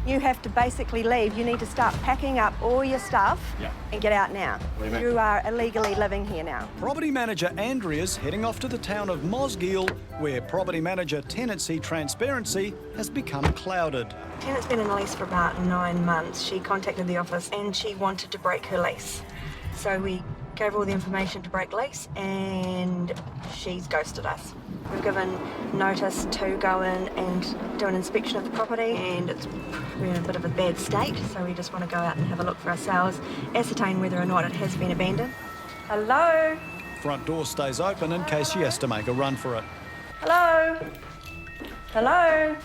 You have to basically leave. You need to start packing up all your stuff and get out now. You are illegally living here now. Property manager Andrea's heading off to the town of Mosgiel, where property manager tenancy transparency has become clouded. Tenant's been in the lease for about 9 months. She contacted the office and she wanted to break her lease. So we gave her all the information to break lease and she's ghosted us. We've given notice to go in and do an inspection of the property, and we're in a bit of a bad state, so we just want to go out and have a look for ourselves, ascertain whether or not it has been abandoned. Hello? Front door stays open in case she has to make a run for it. Hello? Hello?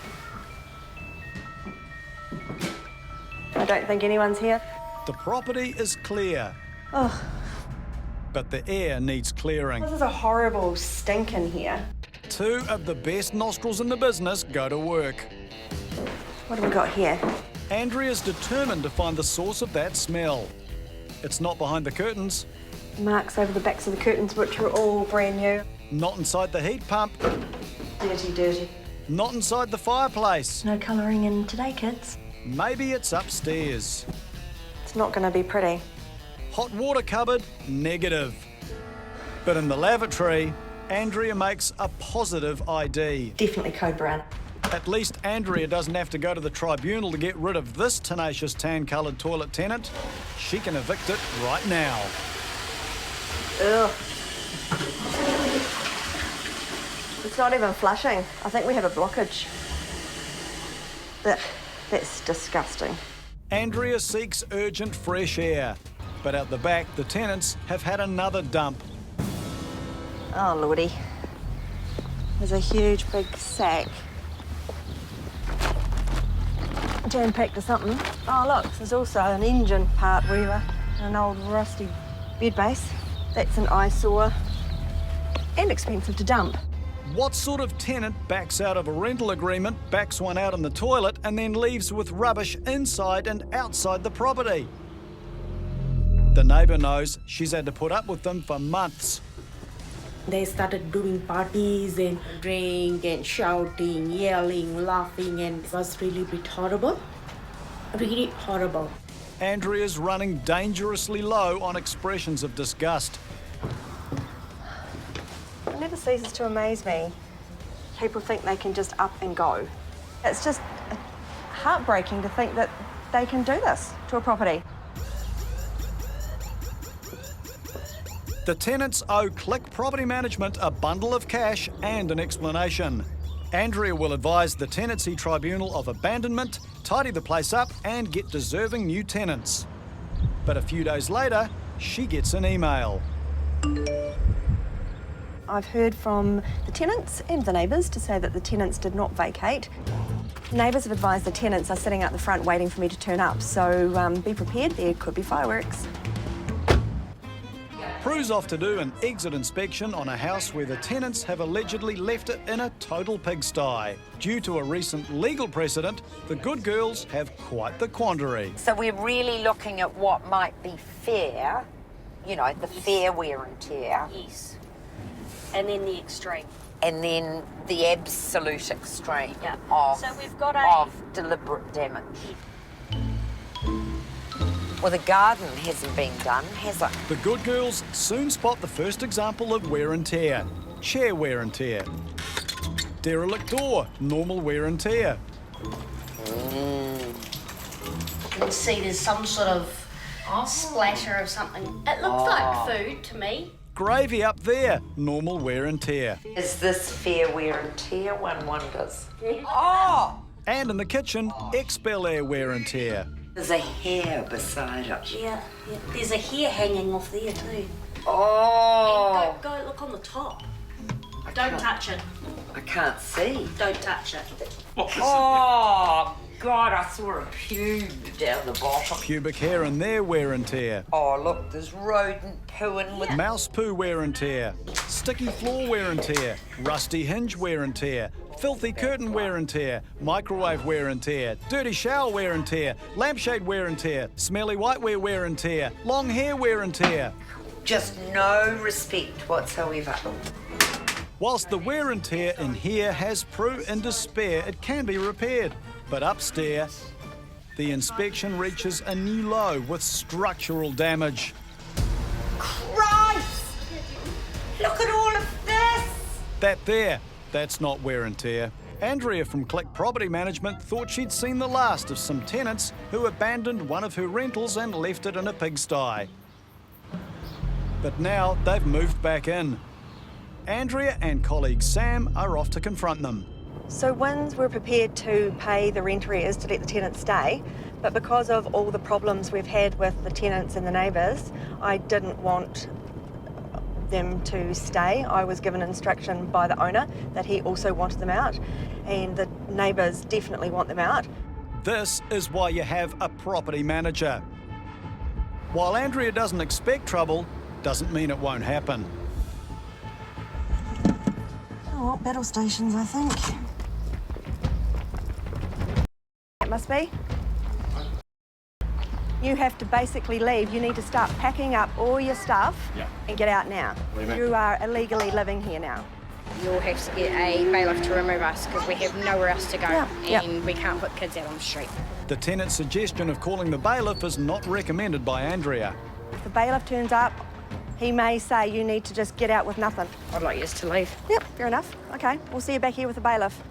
I don't think anyone's here. The property is clear, Oh, but the air needs clearing. this is a horrible stink in here. 2 of the best nostrils in the business go to work. What have we got here? Andrea's determined to find the source of that smell. It's not behind the curtains, Marks over the backs of the curtains, which are all brand new. not inside the heat pump, Dirty, dirty. not inside the fireplace. No colouring in today, kids. Maybe it's upstairs. It's not going to be pretty. Hot water cupboard, negative. But in the lavatory, Andrea makes a positive ID. Definitely code brown. At least Andrea doesn't have to go to the tribunal to get rid of this tenacious tan-coloured toilet tenant. She can evict it right now. Ugh. It's not even flushing. I think we have a blockage. That's disgusting. Andrea seeks urgent fresh air. But out the back, the tenants have had another dump. Oh, lordy. There's a huge big sack. Jam-packed or something. Oh, look, there's also an engine part wherever, an old rusty bed base. That's an eyesore and expensive to dump. What sort of tenant backs out of a rental agreement, backs one out in the toilet, and then leaves with rubbish inside and outside the property? The neighbour knows she's had to put up with them for months. They started doing parties and drink and shouting, yelling, laughing, and it was really a bit horrible. Really horrible. Andrea's running dangerously low on expressions of disgust. It never ceases to amaze me. People think they can just up and go. It's just heartbreaking to think that they can do this to a property. The tenants owe Click Property Management a bundle of cash and an explanation. Andrea will advise the Tenancy Tribunal of abandonment, tidy the place up and get deserving new tenants. But a few days later, she gets an email. I've heard from the tenants and the neighbours to say that the tenants did not vacate. Neighbours have advised the tenants are sitting out the front waiting for me to turn up, so be prepared, there could be fireworks. Prue's off to do an exit inspection on a house where the tenants have allegedly left it in a total pigsty. Due to a recent legal precedent, the good girls have quite the quandary. So we're really looking at what might be fair, you know, the fair wear and tear. Yes. And then the extreme. And then the absolute extreme Yeah. of, So we've got of deliberate damage. Well, the garden hasn't been done, has it? The good girls soon spot the first example of wear and tear. Chair wear and tear. Derelict door, normal wear and tear. You can see there's some sort of splatter of something. It looks like food to me. Gravy up there, normal wear and tear. Is this fair wear and tear, one wonders? Oh! And in the kitchen, ex-Bel Air wear and tear. There's a hair beside it. Yeah. There's a hair hanging off there too. Oh! And go look on the top. Don't touch it. I can't see. Don't touch it. Oh, God, I saw a pube down the bottom. Pubic hair in there wear and tear. Oh, look, there's rodent pooing with... Mouse poo wear and tear. Sticky floor wear and tear. Rusty hinge wear and tear. Filthy curtain wear and tear. Microwave wear and tear. Dirty shower wear and tear. Lampshade wear and tear. Smelly whitewear wear and tear. Long hair wear and tear. Just no respect whatsoever. Whilst the wear and tear in here has Prue in despair, it can be repaired. But upstairs, the inspection reaches a new low with structural damage. Christ! Look at all of this! That's not wear and tear. Andrea from Click Property Management thought she'd seen the last of some tenants who abandoned one of her rentals and left it in a pigsty. But now they've moved back in. Andrea and colleague Sam are off to confront them. So Winds were prepared to pay the rent arrears to let the tenants stay, but because of all the problems we've had with the tenants and the neighbours, I didn't want them to stay. I was given instruction by the owner that he also wanted them out, and the neighbours definitely want them out. This is why you have a property manager. While Andrea doesn't expect trouble, doesn't mean it won't happen. Oh, what battle stations, I think. It must be. You have to basically leave. You need to start packing up all your stuff and get out now. You are illegally living here now. You'll have to get a bailiff to remove us because we have nowhere else to go and we can't put kids out on the street. The tenant's suggestion of calling the bailiff is not recommended by Andrea. If the bailiff turns up, he may say you need to just get out with nothing. I'd like you to leave. Yep, fair enough. Okay, we'll see you back here with the bailiff.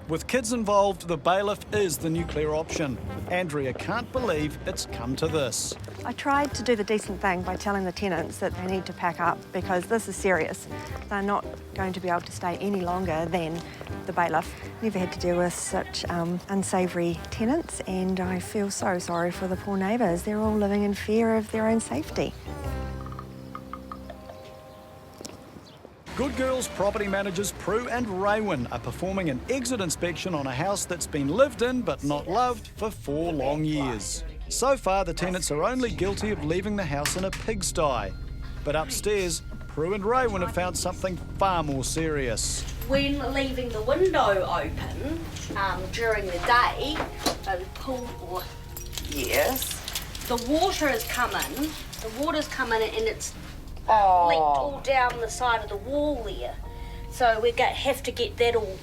With kids involved, the bailiff is the nuclear option. Andrea can't believe it's come to this. I tried to do the decent thing by telling the tenants that they need to pack up because this is serious. They're not going to be able to stay any longer than the bailiff. Never had to deal with such unsavoury tenants, and I feel so sorry for the poor neighbours. They're all living in fear of their own safety. Good Girls property managers Prue and Raywin are performing an exit inspection on a house that's been lived in but not loved for 4 long years. So far, the tenants are only guilty of leaving the house in a pigsty. But upstairs, Prue and Raywin have found something far more serious. When leaving the window open during the day, the pool, Yes. the water is coming. The water's coming and it's leaked all down the side of the wall there. So we have to get that all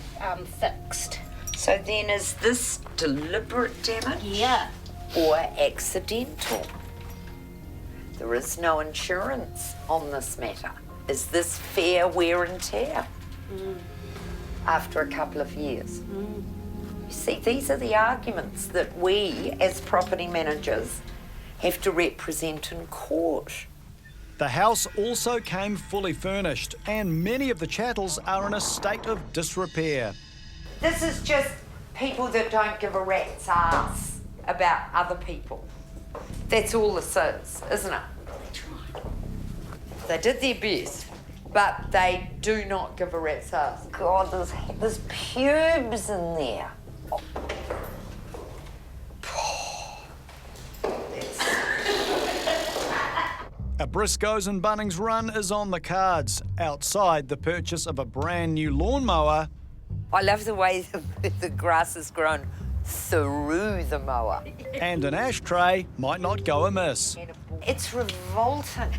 fixed. So then is this deliberate damage? Yeah. Or accidental? There is no insurance on this matter. Is this fair wear and tear? After a couple of years? You see, these are the arguments that we as property managers have to represent in court. The house also came fully furnished, and many of the chattels are in a state of disrepair. This is just people that don't give a rat's ass about other people. That's all this is, isn't it? They did their best, but they do not give a rat's ass. God, there's pubes in there. A Briscoes and Bunnings run is on the cards. Outside, the purchase of a brand new lawnmower. I love the way the grass has grown through the mower. And an ashtray might not go amiss. It's revolting.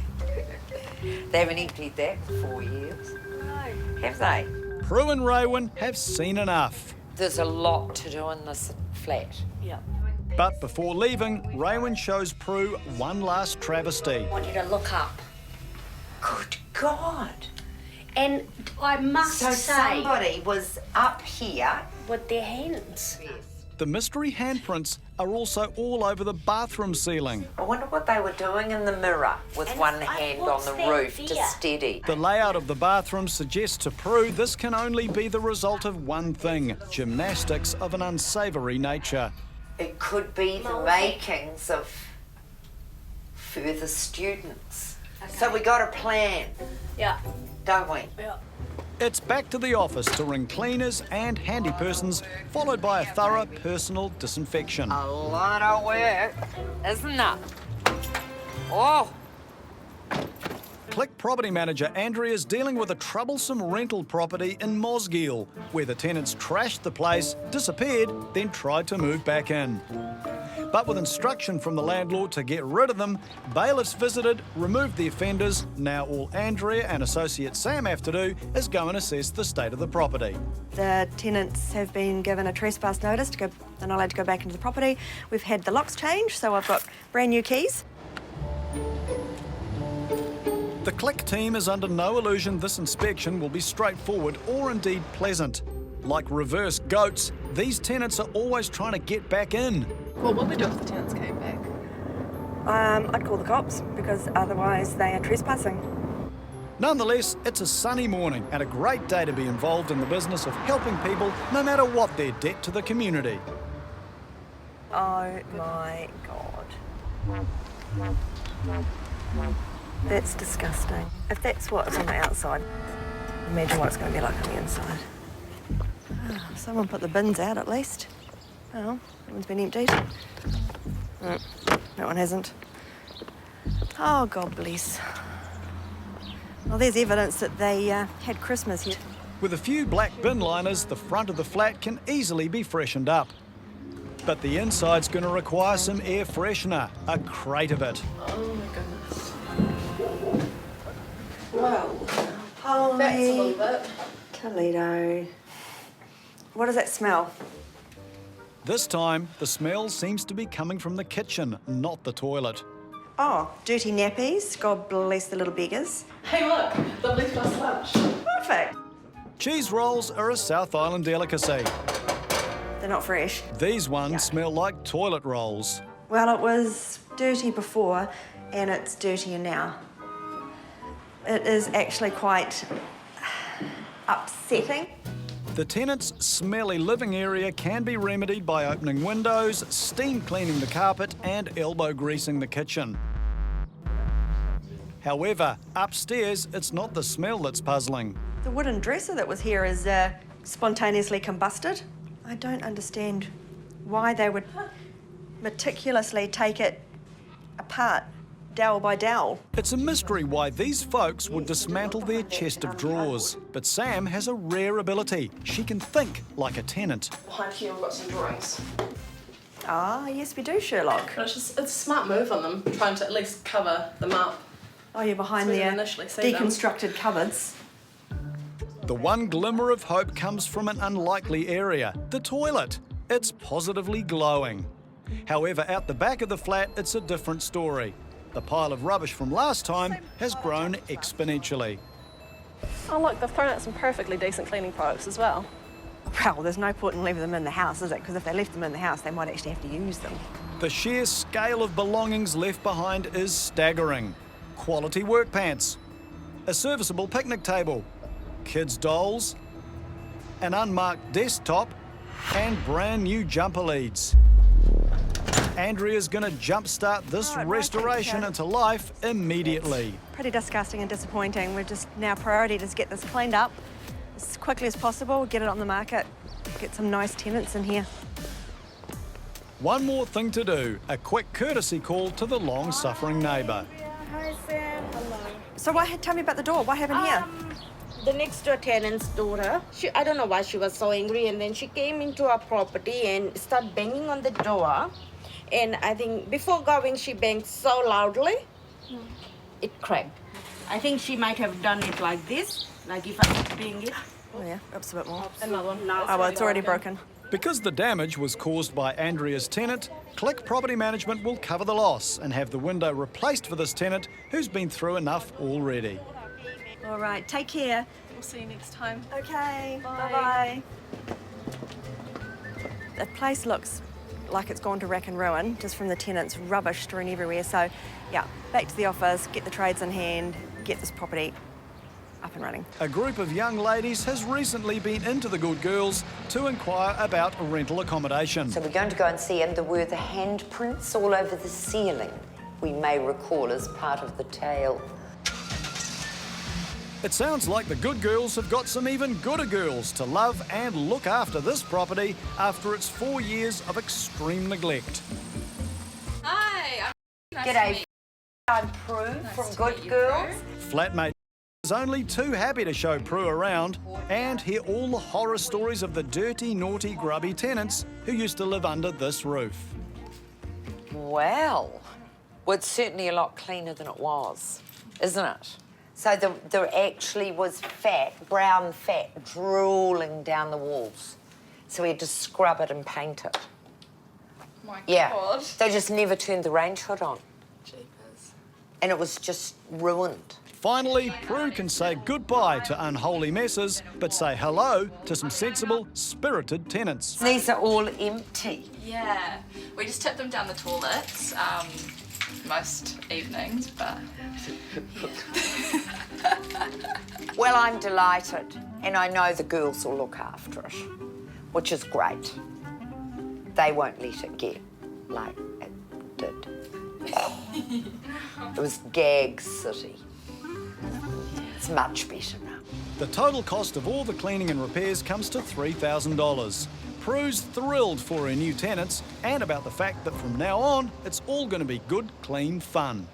They haven't emptied that for 4 years. No. Have they? Prue and Raywin have seen enough. There's a lot to do in this flat. Yeah. But before leaving, Raywin shows Prue one last travesty. I want you to look up. Good God. And I must So say, somebody was up here. with their hands. The mystery handprints are also all over the bathroom ceiling. I wonder what they were doing in the mirror with And one hand on what's the that roof to there? steady. The layout of the bathroom suggests to Prue this can only be the result of one thing: gymnastics of an unsavoury nature. It could be the makings of further students. So we got a plan, Yeah. don't we? Yeah. It's back to the office to ring cleaners and handy persons, followed by a thorough personal disinfection. A lot of work, isn't it? Oh, Click property manager Andrea is dealing with a troublesome rental property in Mosgiel, where the tenants trashed the place, disappeared, then tried to move back in. But with instruction from the landlord to get rid of them, bailiffs visited, removed the offenders. Now all Andrea and associate Sam have to do is go and assess the state of the property. The tenants have been given a trespass notice to go. They're not allowed to go back into the property. We've had the locks changed, so I've got brand new keys. The Click team is under no illusion this inspection will be straightforward or indeed pleasant. Like reverse goats, these tenants are always trying to get back in. Well, what would we do if the tenants came back? I'd call the cops because otherwise they are trespassing. Nonetheless, it's a sunny morning and a great day to be involved in the business of helping people no matter what their debt to the community. Oh my God. That's disgusting. If that's what's on the outside, imagine what it's going to be like on the inside. Oh, someone put the bins out at least. Oh, that one's been emptied. That one hasn't. Oh, God bless. Well, there's evidence that they had Christmas here. With a few black bin liners, the front of the flat can easily be freshened up. But the inside's going to require some air freshener, a crate of it. Oh my goodness. Whoa. That's a little bit. Toledo. What does that smell? This time, the smell seems to be coming from the kitchen, not the toilet. Oh, dirty nappies. God bless the little beggars. Hey, look, lovely plus lunch. Perfect. Cheese rolls are a South Island delicacy. They're not fresh. These ones smell like toilet rolls. Well, it was dirty before and it's dirtier now. It is actually quite upsetting. The tenant's smelly living area can be remedied by opening windows, steam cleaning the carpet and elbow greasing the kitchen. However, upstairs, it's not the smell that's puzzling. The wooden dresser that was here is spontaneously combusted. I don't understand why they would meticulously take it apart, dowel by dowel. It's a mystery why these folks would dismantle their chest of drawers. But Sam has a rare ability. She can think like a tenant. Behind here we've got some drawings. Ah, yes, we do, Sherlock. But it's a smart move on them, trying to at least cover them up. Oh, you're behind So we there. didn't initially see them. Deconstructed cupboards. The one glimmer of hope comes from an unlikely area, the toilet. It's positively glowing. However, out the back of the flat, it's a different story. The pile of rubbish from last time has grown exponentially. Oh look, they've thrown out some perfectly decent cleaning products as well. Well, there's no point in leaving them in the house, is it? Because if they left them in the house, they might actually have to use them. The sheer scale of belongings left behind is staggering. Quality work pants, a serviceable picnic table, kids' dolls, an unmarked desktop, and brand new jumper leads. Andrea's going to jumpstart this restoration into life immediately. Pretty disgusting and disappointing. We're just now priority to get this cleaned up as quickly as possible, get it on the market, get some nice tenants in here. One more thing to do, a quick courtesy call to the long-suffering neighbour. Hi, Sam. Hello. So tell me about the door. What happened here? The next door tenant's daughter, I don't know why she was so angry, and then she came into our property and started banging on the door. And I think before going, she banged so loudly, it cracked. I think she might have done it like this, like if I was bang it. Oh yeah, oops, a bit more. Another one. Oh, well, it's already broken. Because the damage was caused by Andrea's tenant, Click Property Management will cover the loss and have the window replaced for this tenant who's been through enough already. All right, take care. We'll see you next time. Okay, Bye. bye-bye. The place looks like it's gone to rack and ruin, just from the tenants' rubbish strewn everywhere. So, yeah, back to the office, get the trades in hand, get this property up and running. A group of young ladies has recently been into the Good Girls to inquire about rental accommodation. So we're going to go and see, and there were the handprints all over the ceiling, we may recall as part of the tale. It sounds like the Good Girls have got some even gooder girls to love and look after this property after its 4 years of extreme neglect. Hi, I'm G'day, I'm Prue from Good Girls. Flatmate is only too happy to show Prue around and hear all the horror stories of the dirty, naughty, grubby tenants who used to live under this roof. Well, it's certainly a lot cleaner than it was, isn't it? So there actually was brown fat, drooling down the walls. So we had to scrub it and paint it. My Yeah, God. they just never turned the range hood on. Jeepers. And it was just ruined. Finally, Prue can say goodbye to unholy messes, but say hello to some sensible, spirited tenants. These are all empty. Yeah. We just tip them down the toilets most evenings, but... Well, I'm delighted, and I know the girls will look after it, which is great. They won't let it get like it did. It was Gag City. It's much better now. The total cost of all the cleaning and repairs comes to $3,000. Prue's thrilled for her new tenants and about the fact that from now on, it's all going to be good, clean fun.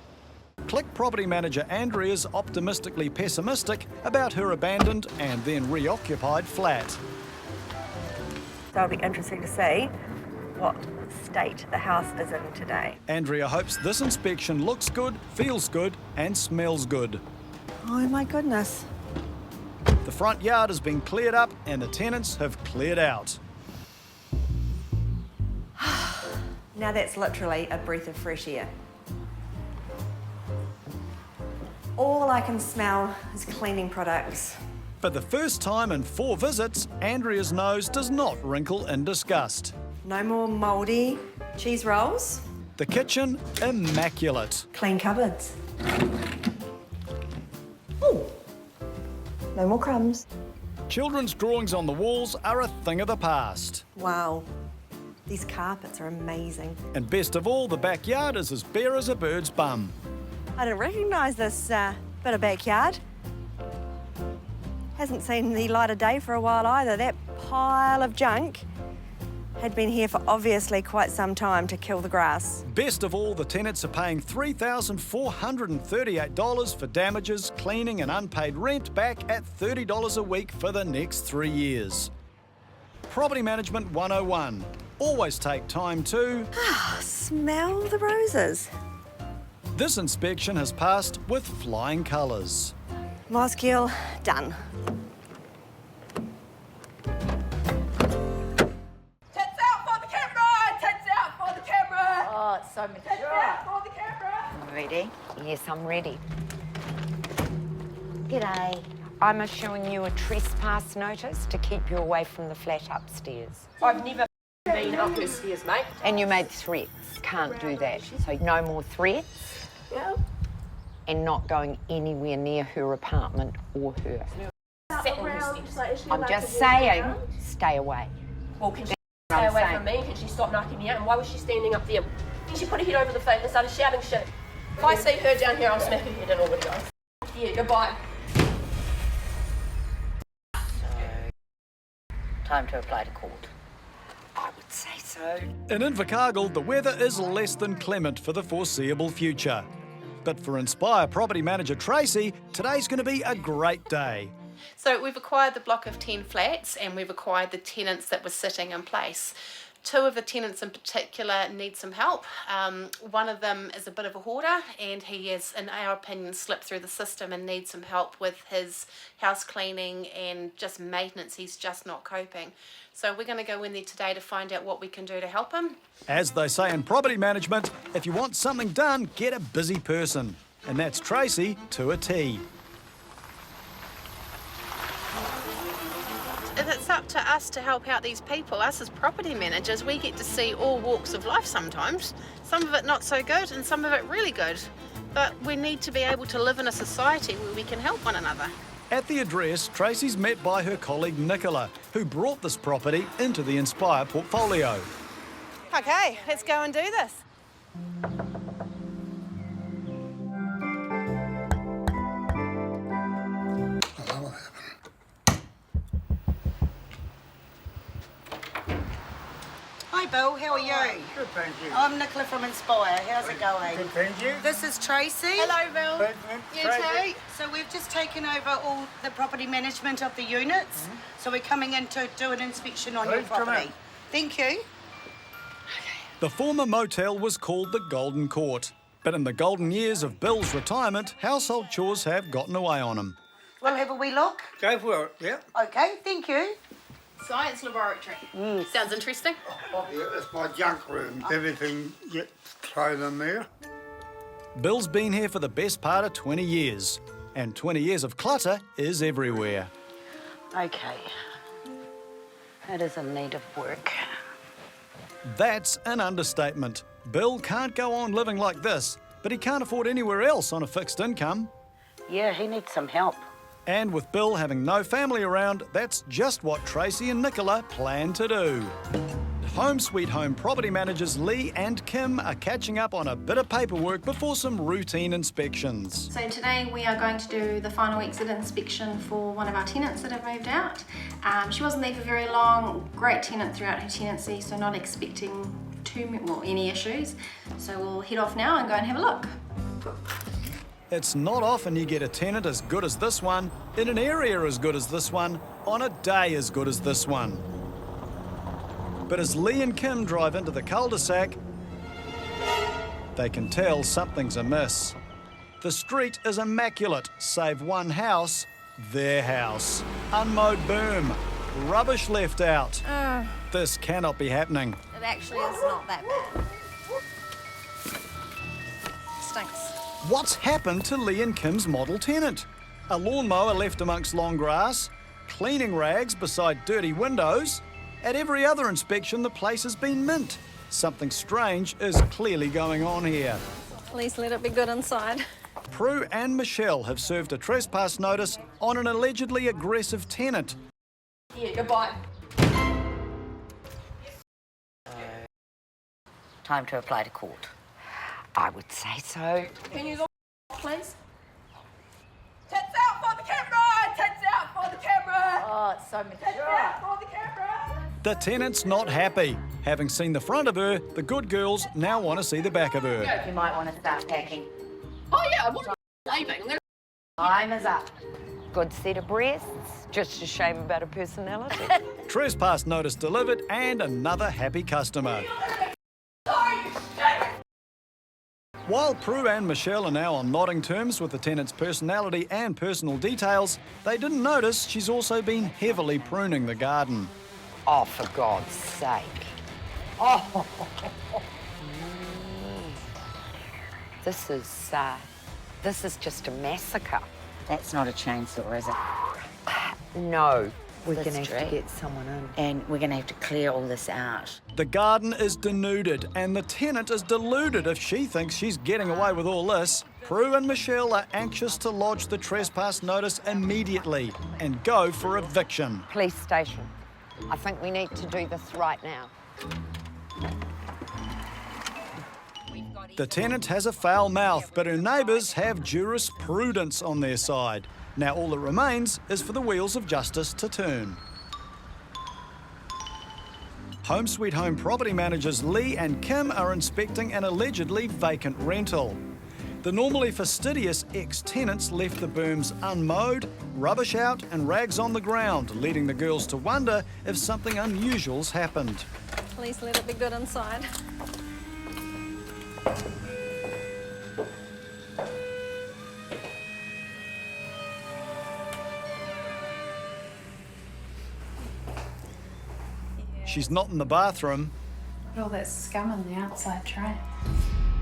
Click property manager Andrea's optimistically pessimistic about her abandoned and then reoccupied flat. So it'll be interesting to see what state the house is in today. Andrea hopes this inspection looks good, feels good and smells good. Oh my goodness. The front yard has been cleared up and the tenants have cleared out. Now that's literally a breath of fresh air. All I can smell is cleaning products. For the first time in 4 visits, Andrea's nose does not wrinkle in disgust. No more mouldy cheese rolls. The kitchen, immaculate. Clean cupboards. Oh, no more crumbs. Children's drawings on the walls are a thing of the past. Wow, these carpets are amazing. And best of all, the backyard is as bare as a bird's bum. I didn't recognise this bit of backyard. Hasn't seen the light of day for a while either. That pile of junk had been here for obviously quite some time to kill the grass. Best of all, the tenants are paying $3,438 for damages, cleaning and unpaid rent back at $30 a week for the next 3 years. Property Management 101. Always take time to... Smell the roses. This inspection has passed with flying colours. Moskeel, done. Tits out for the camera! Tits out for the camera! Oh, it's so mature. Tits out for the camera! Ready? Yes, I'm ready. G'day. I'm issuing you a trespass notice to keep you away from the flat upstairs. I've never been up her stairs, mate. And you made threats. Can't do that. So no more threats. Yeah. And not going anywhere near her apartment or her. I'm just saying, stay away. Well, can she stay away from me? Can she stop knocking me out? And why was she standing up there? Can she put her head over the fence and started shouting shit? If I see her down here, I'll smack her head in all the guys. Yeah, goodbye. Time to apply to court. I would say so. In Invercargill, the weather is less than clement for the foreseeable future. But for Inspire property manager Tracy, today's going to be a great day. So we've acquired the block of 10 flats and we've acquired the tenants that were sitting in place. 2 of the tenants in particular need some help. One of them is a bit of a hoarder and he has, in our opinion, slipped through the system and needs some help with his house cleaning and just maintenance. He's just not coping. So we're going to go in there today to find out what we can do to help him. As they say in property management, if you want something done, get a busy person. And that's Tracy to a T. It's up to us to help out these people. Us as property managers, we get to see all walks of life sometimes. Some of it not so good and some of it really good. But we need to be able to live in a society where we can help one another. At the address, Tracy's met by her colleague Nicola, who brought this property into the Inspire portfolio. Okay, let's go and do this. Hi Bill, how are you? Good, thank you. I'm Nicola from Inspire. How's it going? Good, thank you. This is Tracy. Hello, Bill. You too? So we've just taken over all the property management of the units. So we're coming in to do an inspection on your Please come property. in. Thank you. The former motel was called the Golden Court, but in the golden years of Bill's retirement, household chores have gotten away on him. We'll have a wee look. Go for it, yeah. Okay, thank you. Science laboratory. Sounds interesting. Yeah, it's my junk room. Everything gets thrown in there. Bill's been here for the best part of 20 years, and 20 years of clutter is everywhere. Okay. It is in need of work. That's an understatement. Bill can't go on living like this, but he can't afford anywhere else on a fixed income. Yeah, he needs some help. And with Bill having no family around, that's just what Tracy and Nicola plan to do. Home Sweet Home property managers Lee and Kim are catching up on a bit of paperwork before some routine inspections. So today we are going to do the final exit inspection for one of our tenants that have moved out. She wasn't there for very long, great tenant throughout her tenancy, so not expecting any issues. So we'll head off now and go and have a look. It's not often you get a tenant as good as this one, in an area as good as this one, on a day as good as this one. But as Lee and Kim drive into the cul-de-sac, they can tell something's amiss. The street is immaculate, save one house, their house. Unmowed boom, rubbish left out. This cannot be happening. It actually is not that bad. Stinks. What's happened to Lee and Kim's model tenant? A lawnmower left amongst long grass, cleaning rags beside dirty windows. At every other inspection, the place has been mint. Something strange is clearly going on here. Please let it be good inside. Prue and Michelle have served a trespass notice on an allegedly aggressive tenant. Yeah, goodbye. Time to apply to court. I would say so. Can you look, please? Tits out for the camera! Tits out for the camera! Oh, it's so mature. Tits out for the camera! The tenant's not happy. Having seen the front of her, the good girls now want to see the back of her. You might want to start packing. Oh yeah, I'm leaving. Time is up. Good set of breasts. Just a shame about her personality. Trespass notice delivered and another happy customer. While Prue and Michelle are now on nodding terms with the tenant's personality and personal details, they didn't notice she's also been heavily pruning the garden. Oh, for God's sake. Oh. This is just a massacre. That's not a chainsaw, is it? No. We're going to have to get someone in. And we're going to have to clear all this out. The garden is denuded and the tenant is deluded if she thinks she's getting away with all this. Prue and Michelle are anxious to lodge the trespass notice immediately and go for eviction. Police station. I think we need to do this right now. The tenant has a foul mouth, but her neighbours have jurisprudence on their side. Now all that remains is for the wheels of justice to turn. Home Sweet Home property managers Lee and Kim are inspecting an allegedly vacant rental. The normally fastidious ex-tenants left the booms unmowed, rubbish out and rags on the ground, leading the girls to wonder if something unusual's happened. Please let it be good inside. She's not in the bathroom, All that scum in the outside tray.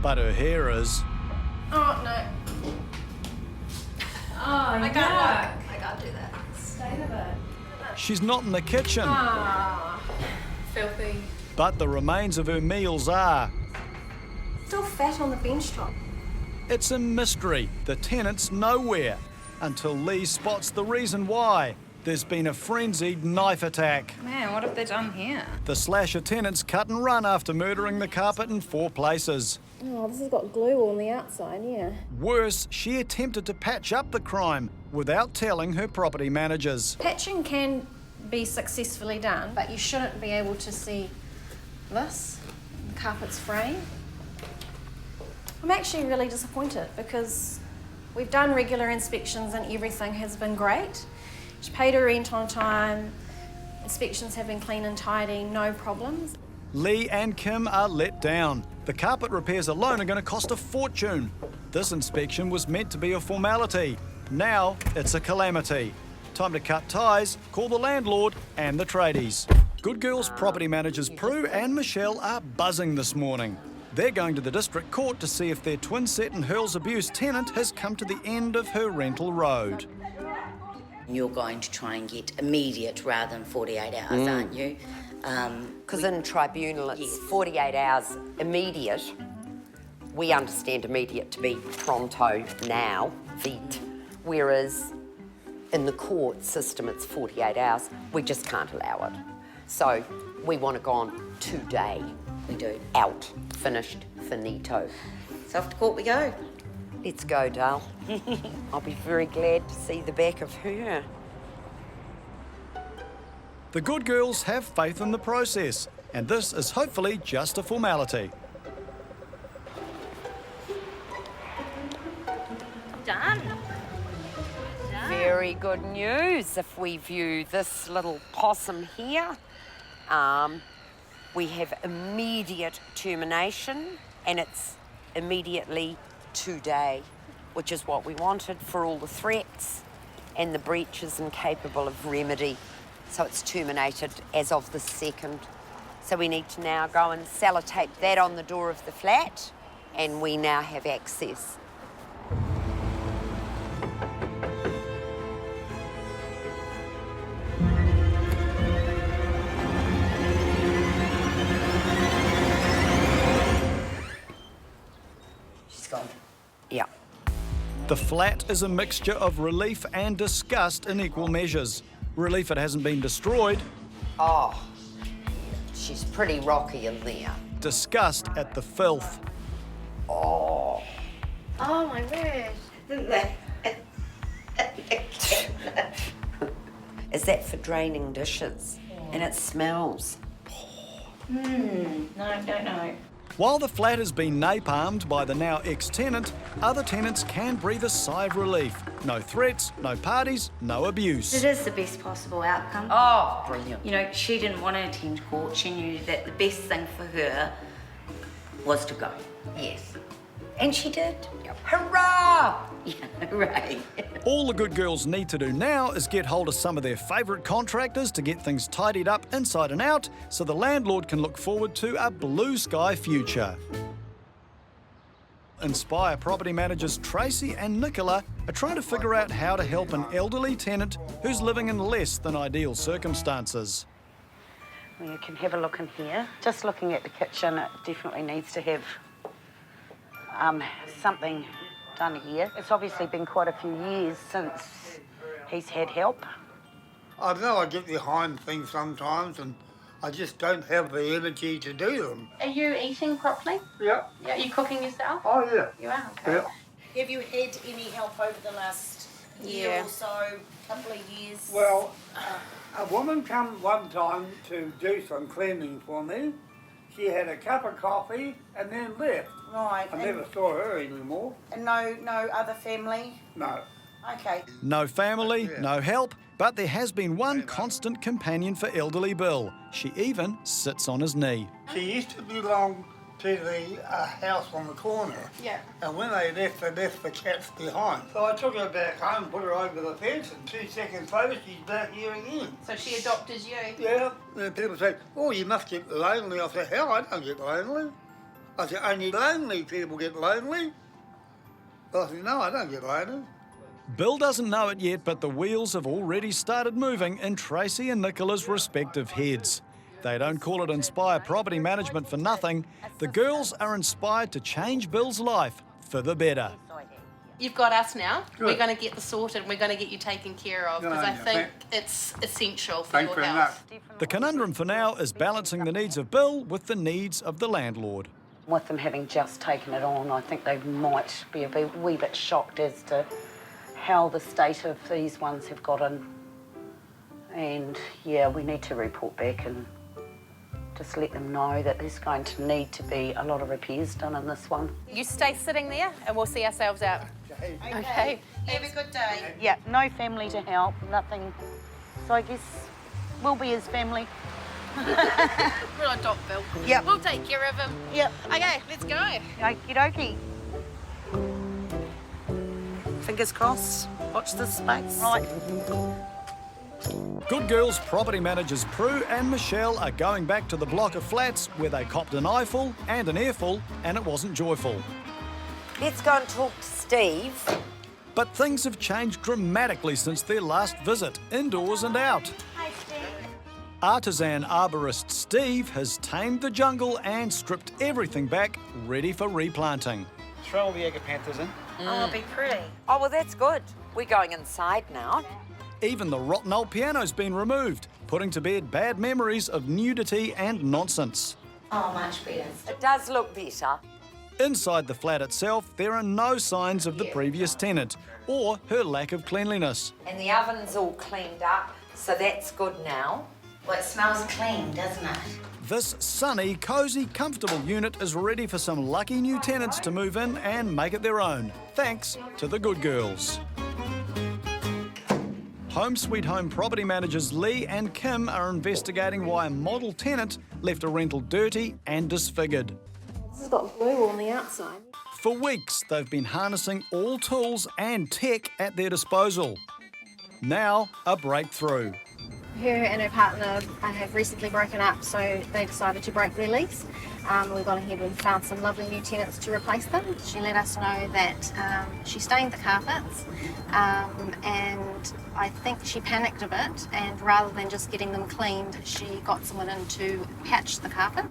but her hair is. Oh, no. Oh, I can't do that. State of it. She's not in the kitchen, Ah, filthy. but the remains of her meals are. Still fat on the bench top. It's a mystery. The tenant's nowhere until Lee spots the reason why. There's been a frenzied knife attack. Man, what have they done here? The slasher tenants cut and run after murdering the carpet in 4 places. Oh, this has got glue on the outside, yeah. Worse, she attempted to patch up the crime without telling her property managers. Patching can be successfully done, but you shouldn't be able to see this, the carpet's fraying. I'm actually really disappointed because we've done regular inspections and everything has been great. She paid her rent on time, inspections have been clean and tidy, no problems. Lee and Kim are let down. The carpet repairs alone are going to cost a fortune. This inspection was meant to be a formality. Now it's a calamity. Time to cut ties, call the landlord and the tradies. Good Girls property managers Prue and Michelle are buzzing this morning. They're going to the district court to see if their twin-set and Hurl's abuse tenant has come to the end of her rental road. You're going to try and get immediate rather than 48 hours, aren't you? Because in tribunal it's 48 hours immediate. We understand immediate to be pronto now, vite, whereas in the court system it's 48 hours. We just can't allow it. So we want it gone today. We do. Out, finished, finito. So off to court we go. Let's go, Dale. I'll be very glad to see the back of her. The Good Girls have faith in the process, and this is hopefully just a formality. Done. Very good news if we view this little possum here. We have immediate termination and it's immediately today, which is what we wanted for all the threats and the breaches incapable of remedy. So it's terminated as of the 2nd. So we need to now go and sellotape that on the door of the flat and we now have access. Yeah. The flat is a mixture of relief and disgust in equal measures. Relief it hasn't been destroyed. Oh, she's pretty rocky in there. Disgust at the filth. Oh. Oh my word. Is that for draining dishes? And it smells. No, don't know. While the flat has been napalmed by the now ex-tenant, other tenants can breathe a sigh of relief. No threats, no parties, no abuse. It is the best possible outcome. Oh, brilliant. You know, she didn't want to attend court. She knew that the best thing for her was to go. Yes. And she did. Hurrah! Yeah, right. All the Good Girls need to do now is get hold of some of their favourite contractors to get things tidied up inside and out so the landlord can look forward to a blue sky future. Inspire property managers Tracy and Nicola are trying to figure out how to help an elderly tenant who's living in less than ideal circumstances. Well, you can have a look in here. Just looking at the kitchen, it definitely needs to have something done here. It's obviously been quite a few years since he's had help. I know I get behind things sometimes and I just don't have the energy to do them. Are you eating properly? Yeah. Yeah, are you cooking yourself? Oh, yeah. You are? Okay. Yeah. Have you had any help over the last year or so, couple of years? Well, a woman came one time to do some cleaning for me. She had a cup of coffee and then left. Right. I never saw her anymore. And no other family? No. Okay. No family, no help, but there has been one constant companion for elderly Bill. She even sits on his knee. She used to belong to the house on the corner. Yeah. And when they left the cats behind. So I took her back home, put her over the fence, and 2 seconds later she's back here again. So she adopted you? Yeah. And people say, oh, you must get lonely. I said, hell, I don't get lonely. I said, only lonely people get lonely. I said, no, I don't get lonely. Bill doesn't know it yet, but the wheels have already started moving in Tracy and Nicola's respective heads. They don't call it Inspire Property Management for nothing. The girls are inspired to change Bill's life for the better. You've got us now. Good. We're going to get this sorted and we're going to get you taken care of because I think it's essential for your health. The conundrum for now is balancing the needs of Bill with the needs of the landlord. With them having just taken it on, I think they might be a wee bit shocked as to how the state of these ones have gotten. And yeah, we need to report back and just let them know that there's going to need to be a lot of repairs done in this one. You stay sitting there and we'll see ourselves out. Okay. Have a good day. Yeah, no family to help, nothing. So I guess we'll be his family. We'll adopt Bill. Yep. We'll take care of him. Yep. Okay, let's go. Okie dokie. Fingers crossed. Watch this space. Right. Good Girls property managers Prue and Michelle are going back to the block of flats where they copped an eyeful and an earful, and it wasn't joyful. Let's go and talk to Steve. But things have changed dramatically since their last visit, indoors and out. Hi, Steve. Artisan arborist Steve has tamed the jungle and stripped everything back, ready for replanting. Throw all the agapanthus in. Oh, it'll be pretty. Oh, well, that's good. We're going inside now. Even the rotten old piano's been removed, putting to bed bad memories of nudity and nonsense. Oh, much better. It does look better. Inside the flat itself, there are no signs of the previous tenant or her lack of cleanliness. And the oven's all cleaned up, so that's good now. Well, it smells clean, doesn't it? This sunny, cosy, comfortable unit is ready for some lucky new tenants to move in and make it their own, thanks to the Good Girls. Home Sweet Home property managers Lee and Kim are investigating why a model tenant left a rental dirty and disfigured. This has got glue on the outside. For weeks, they've been harnessing all tools and tech at their disposal. Now, a breakthrough. Her and her partner have recently broken up, so they decided to break their lease. We got ahead and found some lovely new tenants to replace them. She let us know that she stained the carpets, and I think she panicked a bit, and rather than just getting them cleaned, she got someone in to patch the carpet.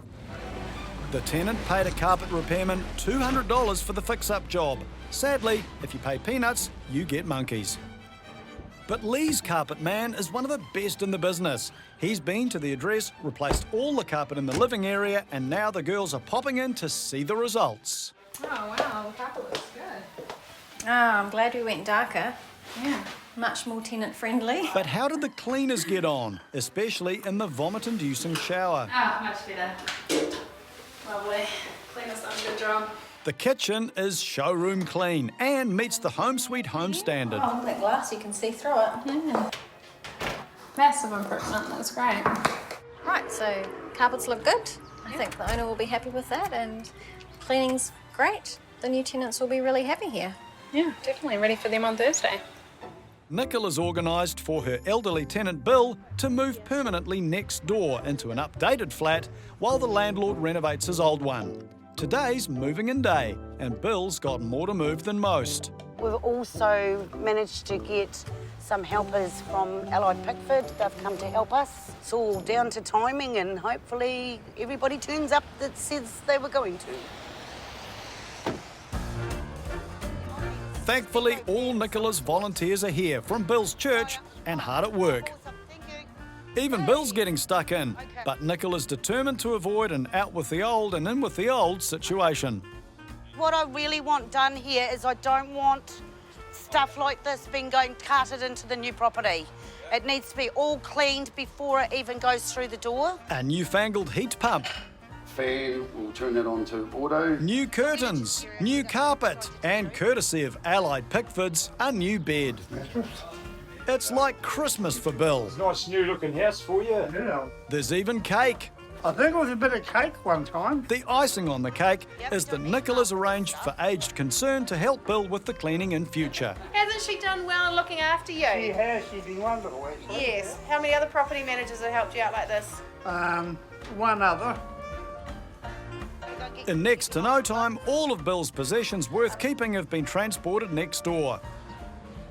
The tenant paid a carpet repairman $200 for the fix-up job. Sadly, if you pay peanuts, you get monkeys. But Lee's carpet man is one of the best in the business. He's been to the address, replaced all the carpet in the living area, and now the girls are popping in to see the results. Oh wow, the carpet looks good. Oh, I'm glad we went darker. Yeah, much more tenant friendly. But how did the cleaners get on, especially in the vomit-inducing shower? Ah, much better. Lovely. Cleaner's done a good job. The kitchen is showroom clean and meets the Home Sweet Home standard. Oh, look at that glass, you can see through it. Yeah. Massive improvement, that's great. Right, so carpets look good. I think the owner will be happy with that, and cleaning's great. The new tenants will be really happy here. Yeah, definitely ready for them on Thursday. Nicola's organised for her elderly tenant Bill to move permanently next door into an updated flat while the landlord renovates his old one. Today's moving-in day, and Bill's got more to move than most. We've also managed to get some helpers from Allied Pickford. They've come to help us. It's all down to timing, and hopefully everybody turns up that says they were going to. Thankfully, all Nicola's volunteers are here from Bill's church and hard at work. Even Bill's getting stuck in, but Nicola's determined to avoid an out with the old and in with the old situation. What I really want done here is I don't want stuff like this being carted into the new property. It needs to be all cleaned before it even goes through the door. A newfangled heat pump. Fan, we'll turn that on to auto. New curtains, new carpet, and courtesy of Allied Pickfords, a new bed. It's like Christmas for Bill. It's a nice new looking house for you. Yeah. There's even cake. I think it was a bit of cake one time. The icing on the cake is that Nicola's arranged for Aged Concern to help Bill with the cleaning in future. Hasn't she done well in looking after you? She has, she's been wonderful actually. Yes. How many other property managers have helped you out like this? One other. In next to no time, all of Bill's possessions worth keeping have been transported next door.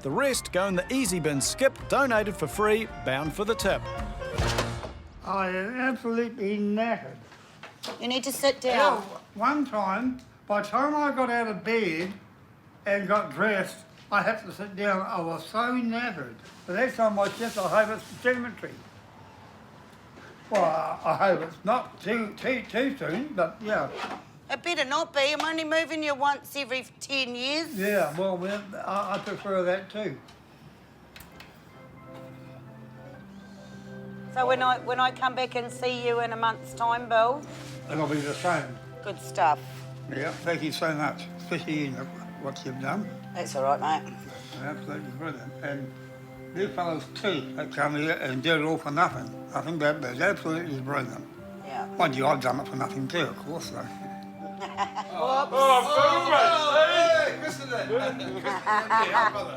The rest go in the easy bin skip, donated for free, bound for the tip. I am absolutely knackered. You need to sit down. One time, by the time I got out of bed and got dressed, I had to sit down. I was so knackered. The next time I shift, I hope it's the cemetery. Well, I hope it's not too soon, but yeah. It better not be. I'm only moving you once every 10 years. Yeah, well, I prefer that too. So when I come back and see you in a month's time, Bill? It'll be the same. Good stuff. Yeah, thank you so much, especially in what you've done. That's all right, mate. Absolutely brilliant. And These fellas too that come here and do it all for nothing. I think that's absolutely brilliant. Yeah. Mind you, I've done it for nothing too, of course, though.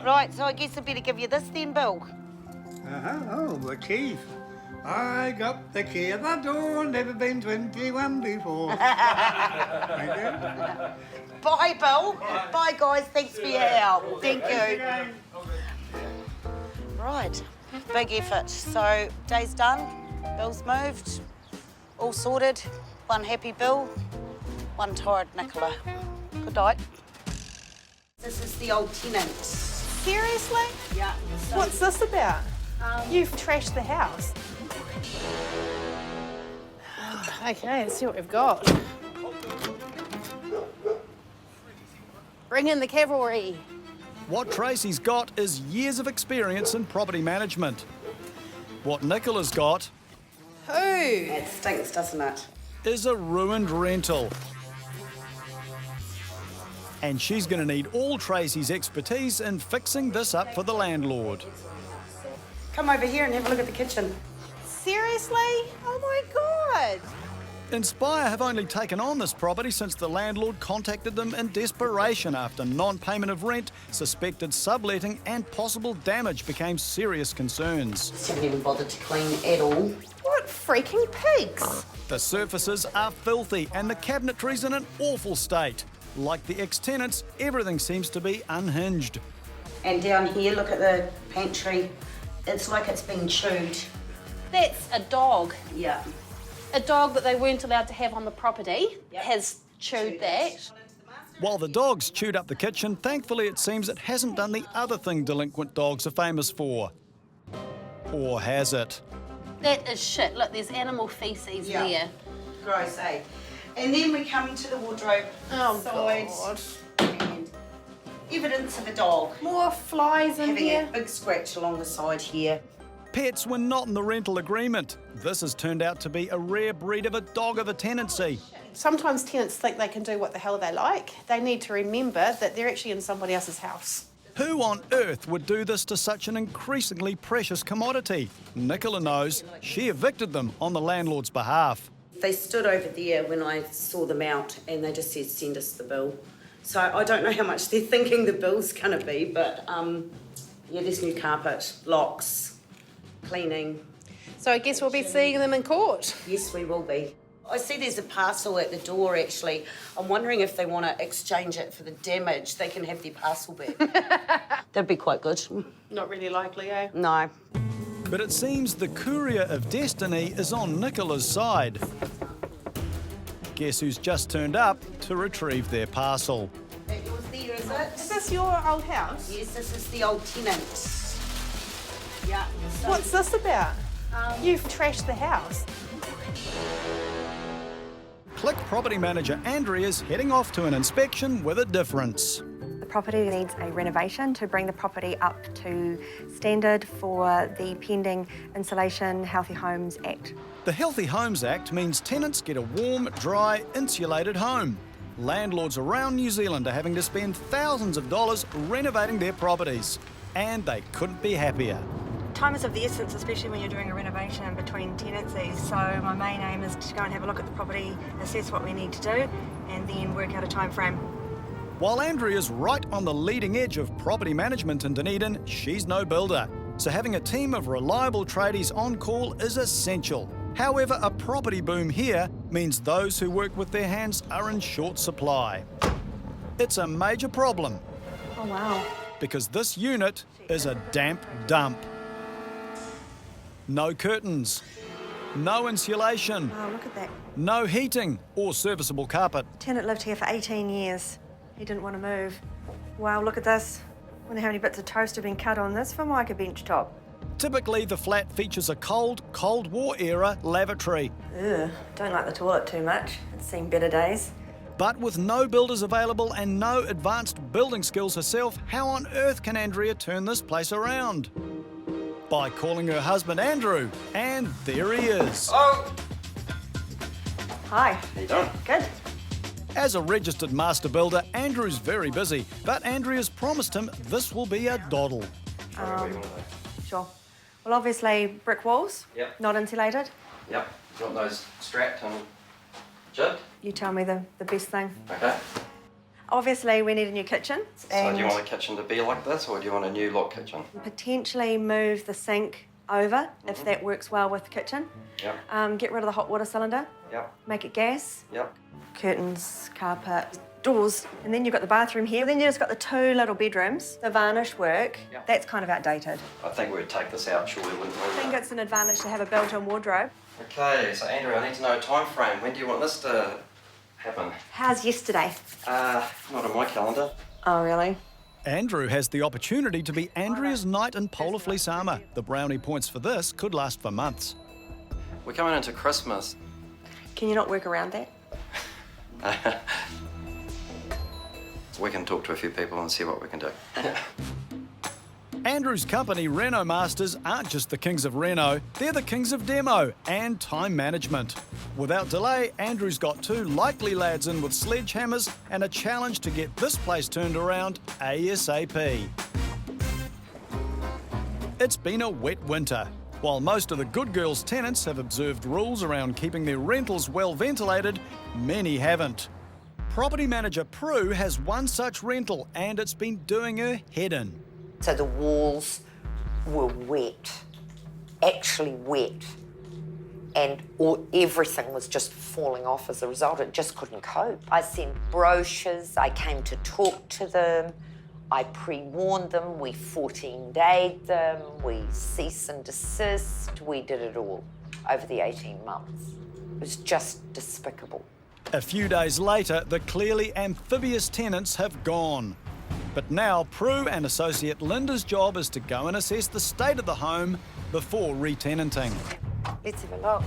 Right, so I guess I better give you this then, Bill. Oh, the keys. I got the key at the door, never been 21 before. Thank you. Bye, Bill. Bye, guys. Thanks for your help. Thank you. Right, big effort. So, day's done, Bill's moved, all sorted. One happy Bill, one tired Nicola. Good night. This is the old tenant. Seriously? Yeah. So What's this about? You've trashed the house. Okay, let's see what we've got. Bring in the cavalry. What Tracy's got is years of experience in property management. What Nicola's got It stinks, doesn't it? is a ruined rental. And she's going to need all Tracy's expertise in fixing this up for the landlord. Come over here and have a look at the kitchen. Seriously? Oh my God. Inspire have only taken on this property since the landlord contacted them in desperation after non-payment of rent, suspected subletting and possible damage became serious concerns. Haven't even bothered to clean at all. What freaking pigs? The surfaces are filthy and the cabinetry's in an awful state. Like the ex-tenants, everything seems to be unhinged. And down here, look at the pantry. It's like it's been chewed. That's a dog. Yeah. A dog that they weren't allowed to have on the property has chewed that. While the dogs chewed up the kitchen, thankfully it seems it hasn't done the other thing delinquent dogs are famous for. Or has it? That is shit. Look, there's animal feces there. Gross, eh? And then we come to the wardrobe side. God. And evidence of a dog. More flies in Having here. a big scratch along the side here. Pets were not in the rental agreement. This has turned out to be a rare breed of a dog of a tenancy. Sometimes tenants think they can do what the hell they like. They need to remember that they're actually in somebody else's house. Who on earth would do this to such an increasingly precious commodity? Nicola knows. She evicted them on the landlord's behalf. They stood over there when I saw them out and they just said, send us the bill. So I don't know how much they're thinking the bill's going to be, but yeah, there's new carpet, locks, cleaning. So I guess we'll be seeing them in court. Yes, we will be. I see there's a parcel at the door, actually. I'm wondering if they want to exchange it for the damage. They can have their parcel back. That'd be quite good. Not really likely, eh? No. But it seems the courier of destiny is on Nicola's side. Guess who's just turned up to retrieve their parcel? That yours there, is it? Is this your old house? Yes, this is the old tenant. Yeah. So What's this about? You've trashed the house. Click property manager Andrea's heading off to an inspection with a difference. The property needs a renovation to bring the property up to standard for the pending Insulation Healthy Homes Act. The Healthy Homes Act means tenants get a warm, dry, insulated home. Landlords around New Zealand are having to spend thousands of dollars renovating their properties, and they couldn't be happier. Time is of the essence, especially when you're doing a renovation between tenancies. So my main aim is to go and have a look at the property, assess what we need to do, and then work out a time frame. While Andrea's right on the leading edge of property management in Dunedin, she's no builder. So having a team of reliable tradies on call is essential. However, a property boom here means those who work with their hands are in short supply. It's a major problem. Oh wow. Because this unit is a damp dump. No curtains, no insulation, Wow, look at that. no heating or serviceable carpet. Tenant lived here for 18 years. He didn't want to move. Wow, look at this. Wonder how many bits of toast have been cut on this for mica bench top. Typically, the flat features a Cold War era lavatory. Ugh, don't like the toilet too much. It's seen better days. But with no builders available and no advanced building skills herself, how on earth can Andrea turn this place around? By calling her husband Andrew, and there he is. Oh! Hi. How you doing? Good. As a registered master builder, Andrew's very busy, but Andrea's promised him this will be a doddle. Sure. Well, obviously, brick walls. Yep. Not insulated. Yep. You want those strapped and jibbed? You tell me the best thing. Okay. Obviously, we need a new kitchen. So do you want the kitchen to be like this, or do you want a new look kitchen? Potentially move the sink over, if that works well with the kitchen. Yep. Get rid of the hot water cylinder. Yep. Make it gas. Yep. Curtains, carpet, doors. And then you've got the bathroom here. Then you've just got the 2 little bedrooms. The varnish work, Yep. that's kind of outdated. I think we'd take this out, surely, wouldn't we? I think it's an advantage to have a built-in wardrobe. Okay, so Andrew, I need to know a time frame. When do you want this to happen? How's yesterday? Not on my calendar. Oh, really? Andrew has the opportunity to be Andrea's knight in polar fleece armour. The brownie points for this could last for months. We're coming into Christmas. Can you not work around that? We can talk to a few people and see what we can do. Andrew's company, Reno Masters, aren't just the kings of Reno, they're the kings of demo and time management. Without delay, Andrew's got 2 likely lads in with sledgehammers and a challenge to get this place turned around ASAP. It's been a wet winter. While most of the Good Girls tenants have observed rules around keeping their rentals well ventilated, many haven't. Property manager Prue has one such rental and it's been doing her head in. So the walls were wet, actually wet, and everything was just falling off as a result. It just couldn't cope. I sent brochures, I came to talk to them, I pre-warned them, we 14-dayed them, we cease and desist, we did it all over the 18 months. It was just despicable. A few days later, the clearly amphibious tenants have gone. But now, Prue and associate Linda's job is to go and assess the state of the home before re-tenanting. Let's have a look.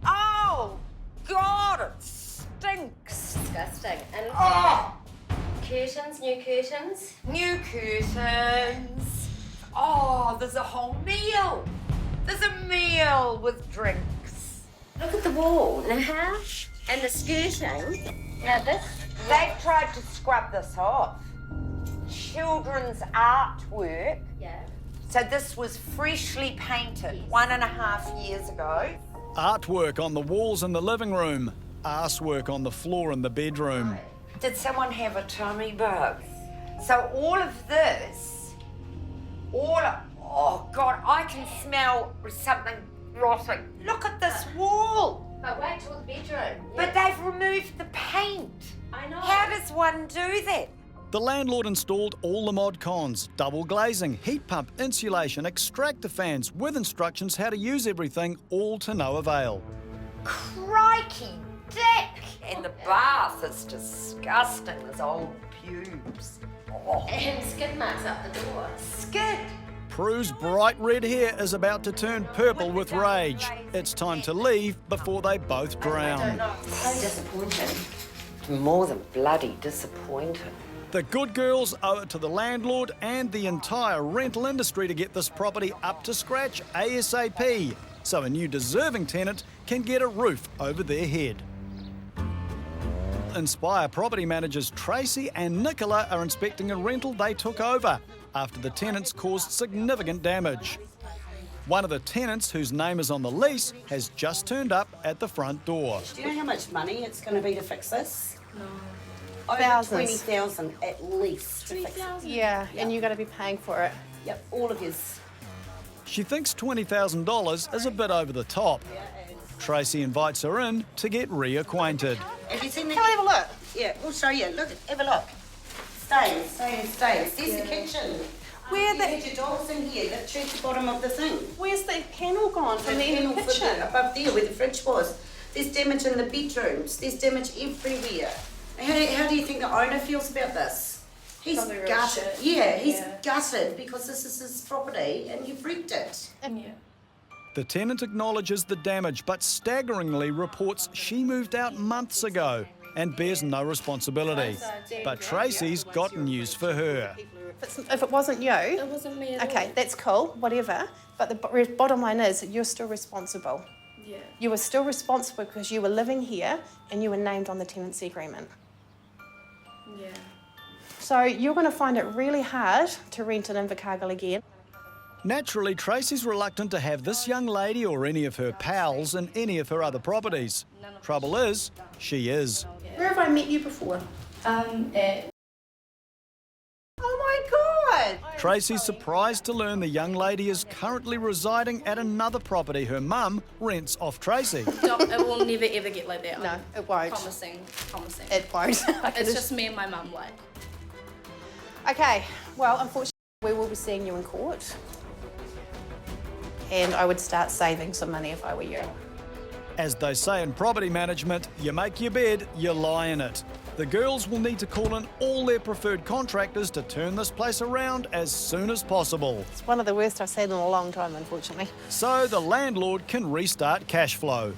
Oh, God, it stinks. Disgusting. And Oh! curtains, new curtains. New curtains. Oh, there's a whole meal. There's a meal with drinks. Look at the wall, now, and the skirting. Now this. They've tried to scrub this off. Children's artwork. Yeah. So this was freshly painted 1.5 years ago. Artwork on the walls in the living room, arsework on the floor in the bedroom. Did someone have a tummy bug? So all of this, oh God, I can smell something rotting. Look at this wall. But wait till the bedroom. But they've removed the paint. I know. How does one do that? The landlord installed all the mod cons, double glazing, heat pump, insulation, extractor fans, with instructions how to use everything, all to no avail. Crikey dick! And the bath is disgusting, there's old pubes. Oh. And skid marks up the door. Skid! Prue's bright red hair is about to turn purple with rage. It's time to leave before they both drown. So disappointed. More than bloody disappointed. The Good Girls owe it to the landlord and the entire rental industry to get this property up to scratch ASAP, so a new deserving tenant can get a roof over their head. Inspire property managers Tracy and Nicola are inspecting a rental they took over after the tenants caused significant damage. One of the tenants, whose name is on the lease, has just turned up at the front door. Do you know how much money it's going to be to fix this? No. Over Thousands. 20,000 at least to fix it. Yeah, and you're going to be paying for it. Yep, all of his. She thinks $20,000 is a bit over the top. Tracy invites her in to get reacquainted. Have you seen the... Come and have a look. Yeah, we'll show you. Look, have a look. Stains. There's the kitchen. Where you had your dogs in here that chewed the bottom of the thing. Where's the panel gone from the panel kitchen? Above there where the fridge was. There's damage in the bedrooms. There's damage everywhere. How do you think the owner feels about this? He's Probably really gutted. shit. Yeah, he's gutted because this is his property and you've wrecked it. Yeah. The tenant acknowledges the damage but staggeringly reports she moved out months ago and bears no responsibility. But Tracy's got news for her. If it wasn't you, It wasn't me at okay, all. that's cool, whatever. But the bottom line is you're still responsible. Yeah. You were still responsible because you were living here and you were named on the tenancy agreement. Yeah. So you're going to find it really hard to rent in Invercargill again. Naturally, Tracy's reluctant to have this young lady or any of her pals in any of her other properties. Trouble is, she is. Where have I met you before? At... Oh my God! Tracy's surprised to learn the young lady is currently residing at another property her mum rents off Tracy. It will never ever get like that. No, it won't. Promising. It won't. It's just me and my mum, like. Okay, well, unfortunately, we will be seeing you in court. And I would start saving some money if I were you. As they say in property management, you make your bed, you lie in it. The girls will need to call in all their preferred contractors to turn this place around as soon as possible. It's one of the worst I've seen in a long time, unfortunately. So the landlord can restart cash flow.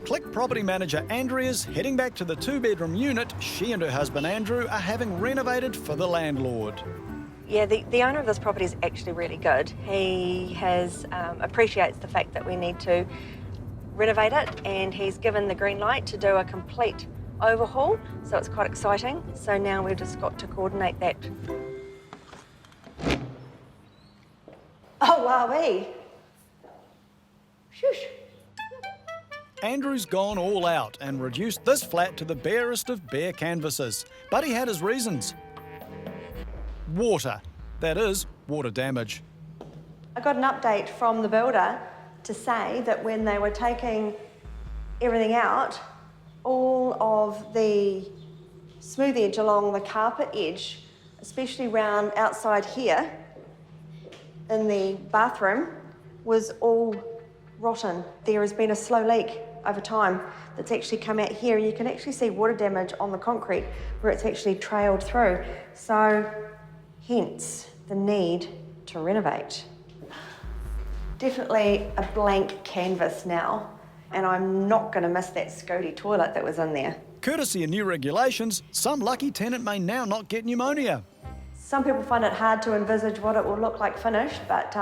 Click property manager Andrea's heading back to the 2-bedroom unit she and her husband Andrew are having renovated for the landlord. Yeah, the owner of this property is actually really good. He has appreciates the fact that we need to renovate it, and he's given the green light to do a complete overhaul, so it's quite exciting. So now we've just got to coordinate that. Oh, wowee. Shush. Andrew's gone all out and reduced this flat to the barest of bare canvases, but he had his reasons. Water. That is, water damage. I got an update from the builder to say that when they were taking everything out, all of the smooth edge along the carpet edge, especially round outside here in the bathroom, was all rotten. There has been a slow leak over time that's actually come out here. You can actually see water damage on the concrete where it's actually trailed through. So, hence the need to renovate. Definitely a blank canvas now, and I'm not going to miss that Scody toilet that was in there. Courtesy of new regulations, some lucky tenant may now not get pneumonia. Some people find it hard to envisage what it will look like finished, but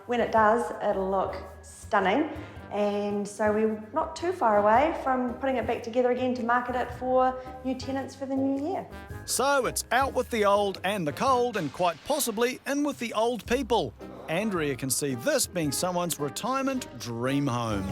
when it does, it'll look stunning. And so we're not too far away from putting it back together again to market it for new tenants for the new year. So it's out with the old and the cold, and quite possibly in with the old people. Andrea can see this being someone's retirement dream home.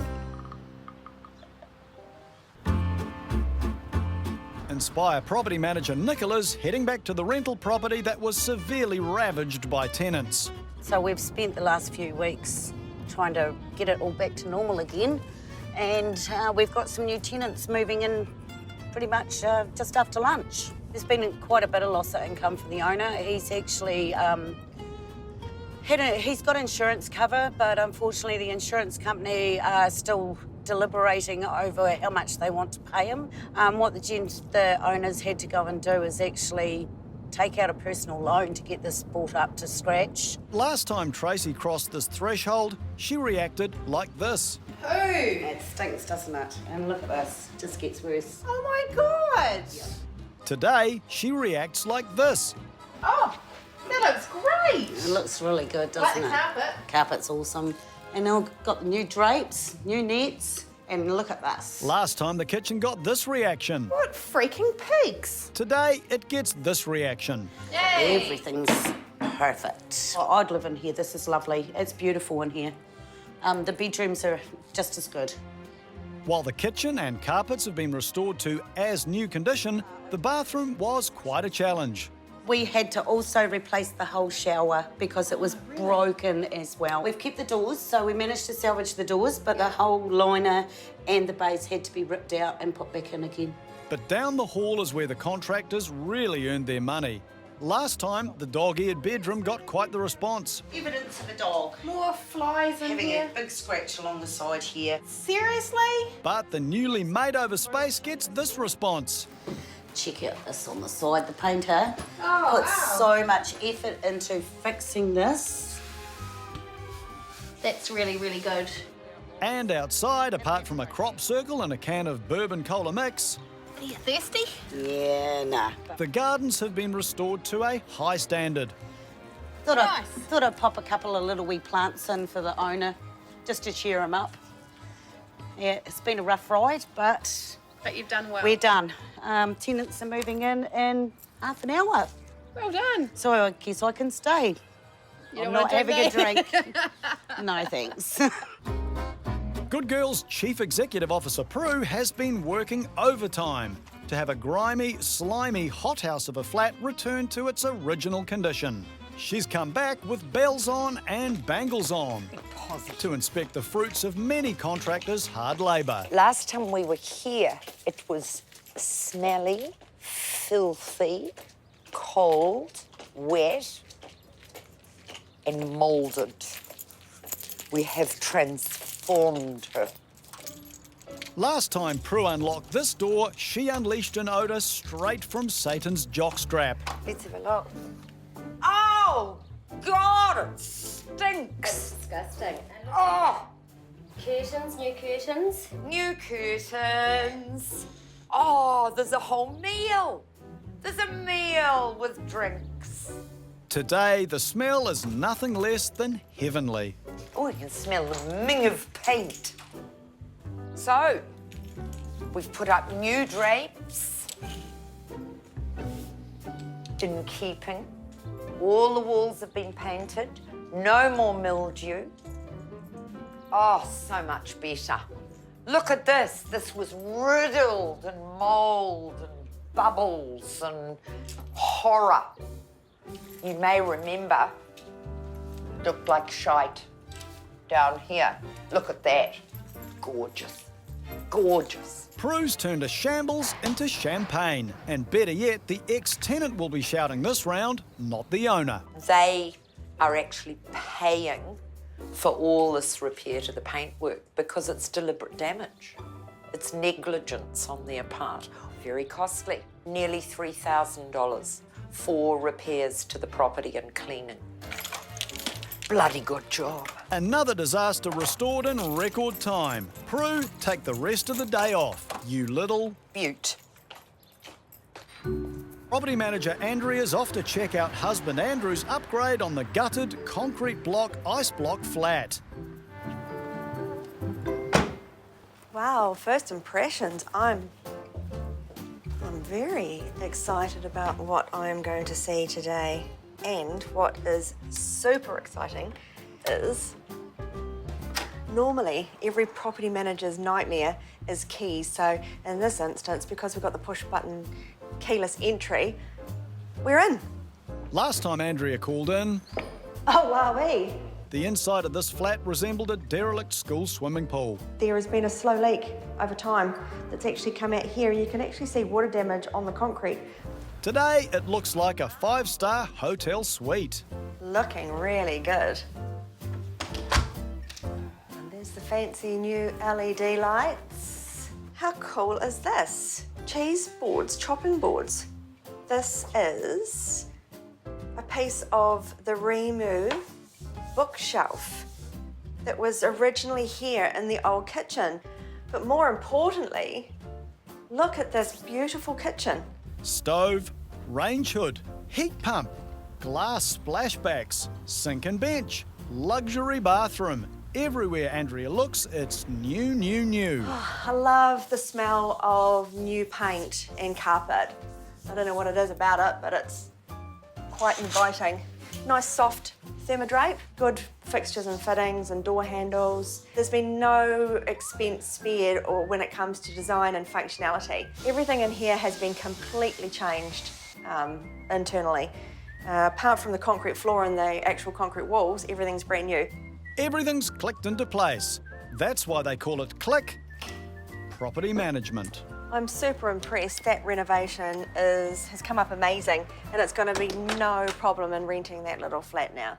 Inspire property manager Nicola's heading back to the rental property that was severely ravaged by tenants. So we've spent the last few weeks trying to get it all back to normal again, and we've got some new tenants moving in pretty much just after lunch. There's been quite a bit of loss of income for the owner. He's actually he's got insurance cover, but unfortunately the insurance company are still deliberating over how much they want to pay him. What the owners had to go and do is actually take out a personal loan to get this brought up to scratch. Last time Tracy crossed this threshold, she reacted like this. Poo! It stinks, doesn't it? And look at this, it just gets worse. Oh my God! Today, she reacts like this. Oh, that looks great! It looks really good, doesn't it? Like the carpet. Carpet's awesome. And now got the new drapes, new nets, and look at this. Last time the kitchen got this reaction. What freaking pigs! Today, it gets this reaction. Yay! Everything's perfect. Oh, I'd live in here, this is lovely. It's beautiful in here. The bedrooms are just as good. While the kitchen and carpets have been restored to as new condition, the bathroom was quite a challenge. We had to also replace the whole shower because it was broken as well. We've kept the doors, so we managed to salvage the doors, but the whole liner and the base had to be ripped out and put back in again. But down the hall is where the contractors really earned their money. Last time, the dog-eared bedroom got quite the response. Evidence of a dog. More flies in Having here. a big scratch along the side here. Seriously? But the newly made-over space gets this response. Check out this on the side. The painter Oh, put wow. so much effort into fixing this. That's really, really good. And outside, apart from a crop circle and a can of bourbon cola mix, Are you thirsty? Yeah, nah. the gardens have been restored to a high standard. Thought I'd pop a couple of little wee plants in for the owner, just to cheer him up. Yeah, it's been a rough ride, but you've done well. we're done. Tenants are moving in half an hour. Well done. So I guess I can stay. I'm not having a drink. No, thanks. Good Girl's Chief Executive Officer Prue has been working overtime to have a grimy, slimy hothouse of a flat return to its original condition. She's come back with bells on and bangles on to inspect the fruits of many contractors' hard labour. Last time we were here, it was smelly, filthy, cold, wet, and moulded. We have transformed her. Last time Prue unlocked this door, she unleashed an odour straight from Satan's jockstrap. Let's have a look. Oh, God, it stinks. It's disgusting. Oh, Curtains, new curtains. new curtains. Oh, there's a whole meal. There's a meal with drinks. Today, the smell is nothing less than heavenly. Oh, you can smell the ming of paint. So, we've put up new drapes in keeping. All the walls have been painted. No more mildew. Oh, so much better. Look at this. This was riddled and mould and bubbles and horror. You may remember, looked like shite down here. Look at that. Gorgeous. Gorgeous. Prue's turned a shambles into champagne. And better yet, the ex-tenant will be shouting this round, not the owner. They are actually paying for all this repair to the paintwork because it's deliberate damage. It's negligence on their part. Very costly. Nearly $3,000 for repairs to the property and cleaning. Bloody good job. Another disaster restored in record time. Prue, take the rest of the day off, you little beaut. Property manager Andrea's off to check out husband Andrew's upgrade on the gutted concrete block ice block flat. Wow, first impressions. I'm very excited about what I'm going to see today. And what is super exciting is normally every property manager's nightmare is keys. So in this instance, because we've got the push button keyless entry, we're in. Last time Andrea called in, oh wowee. The inside of this flat resembled a derelict school swimming pool. There has been a slow leak over time that's actually come out here. You can actually see water damage on the concrete. Today, it looks like a 5-star hotel suite. Looking really good. And there's the fancy new LED lights. How cool is this? Cheese boards, chopping boards. This is a piece of the remove bookshelf that was originally here in the old kitchen. But more importantly, look at this beautiful kitchen. Stove, range hood, heat pump, glass splashbacks, sink and bench, luxury bathroom. Everywhere Andrea looks, it's new, new, new. I love the smell of new paint and carpet. I don't know what it is about it, but it's quite inviting. Nice soft thermodrape, good fixtures and fittings and door handles. There's been no expense spared or when it comes to design and functionality. Everything in here has been completely changed internally. Apart from the concrete floor and the actual concrete walls, everything's brand new. Everything's clicked into place. That's why they call it Click Property Management. I'm super impressed. That renovation has come up amazing, and it's going to be no problem in renting that little flat now.